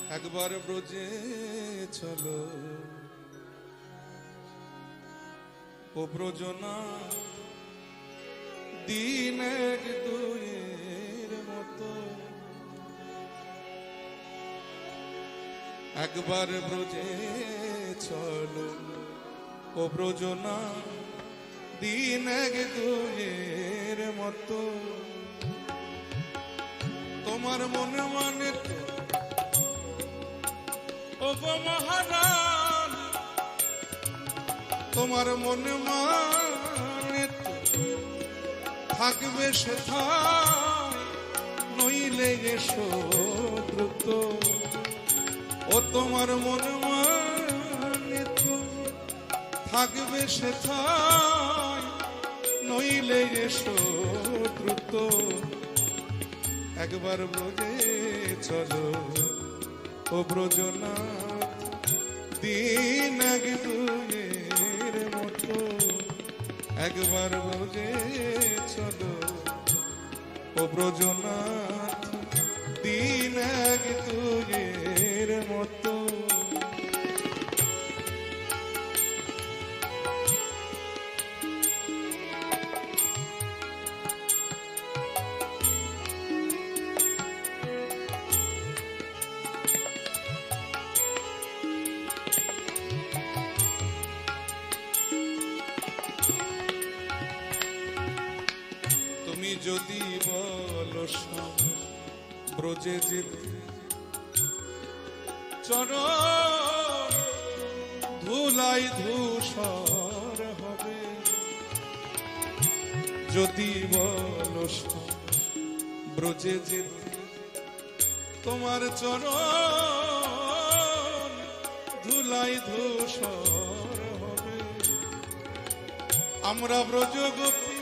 একবার ব্রজে চলো ও ব্রজনা দিন এক দুয়ের মতো একবার ব্রজে চলো ও ব্রজনা দিন এক দুয়ের মতো তোমার মনে মানে ও গো মহারাজ তোমার মনে মানে থাকবে সেথায় নইলে এসো দ্রুত ও তোমার মনে মানে থাকবে সেথায় নইলে এসো দ্রুত একবার ব্রজে চলো ও ব্রজনাথ দিন এক দুয়ের মতো একবার ব্রজে চলো ও ব্রজনাথ দিন এক দুয়ের মতো যদি বলো ব্রজে যেতে চরণ ধুলাই ধূসর হবে যদি বলো ব্রজে যেতে তোমার চরণ ধুলাই ধূসর হবে আমরা ব্রজ গোপী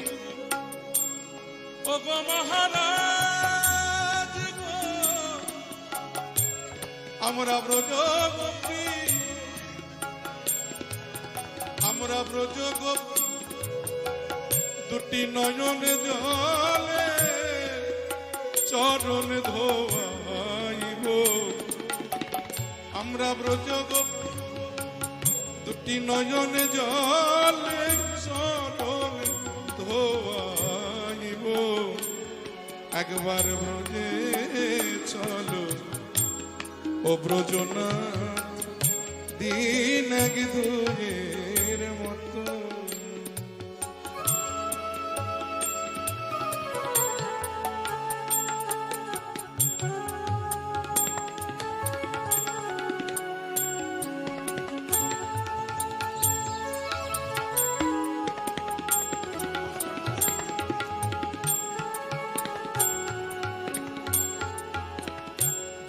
ও গো মহারাজ গো আমরা ব্রজ গোপী আমরা ব্রজ গোপী দুটি নয়নে জলে চরণ ধোয়াইব আমরা ব্রজ গোপী দুটি নয়নে জলে চরণ ধোয়াইব একবার ব্রজে চলো ও ব্রজনাথ দিন এক দুয়ের মতো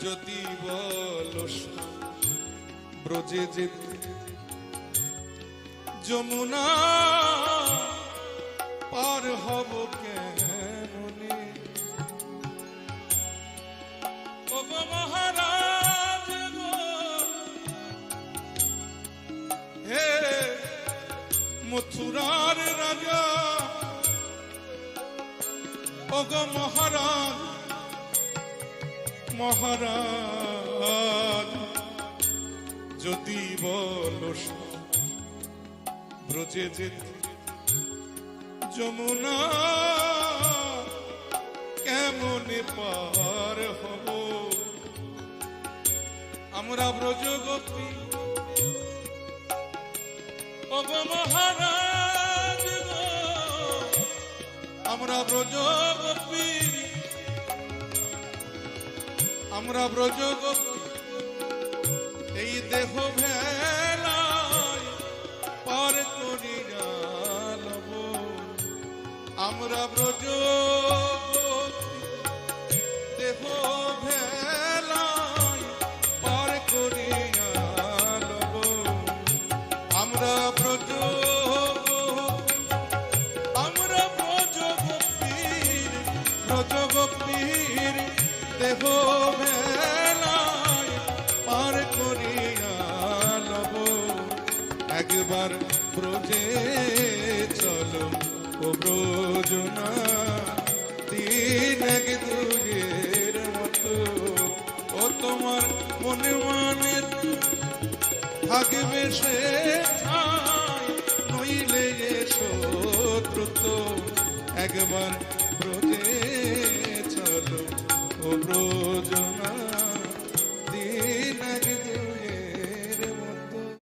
যদি বলো ব্রজে যেতে যমুনা পার হব কেমনে ও গো মহারাজ গো হে মথুরার রাজা ও গো মহারাজ মহারাজ যদি বলো ব্রজে যেতে যমুনা কেমনে পার হব আমরা ব্রজ গোপী ও গো মহারাজ গো আমরা ব্রজ গোপী আমরা ব্রজ গোপী এই দেহ ভেলায় পার করিয়া লব আমরা ব্রজ গোপী দেহ ভেলায় পার করিয়া লব আমরা ব্রজ গোপীর দেহ ভেলায় পার করিয়া লব একবার ব্রজে চলো ও ব্রজনা তিন এক দুয়ের মতো ও তোমার মনে মনে থাকবে সে ঠাই, নইলে এসো দ্রুত একবার ব্রজে চলো ও ব্রজ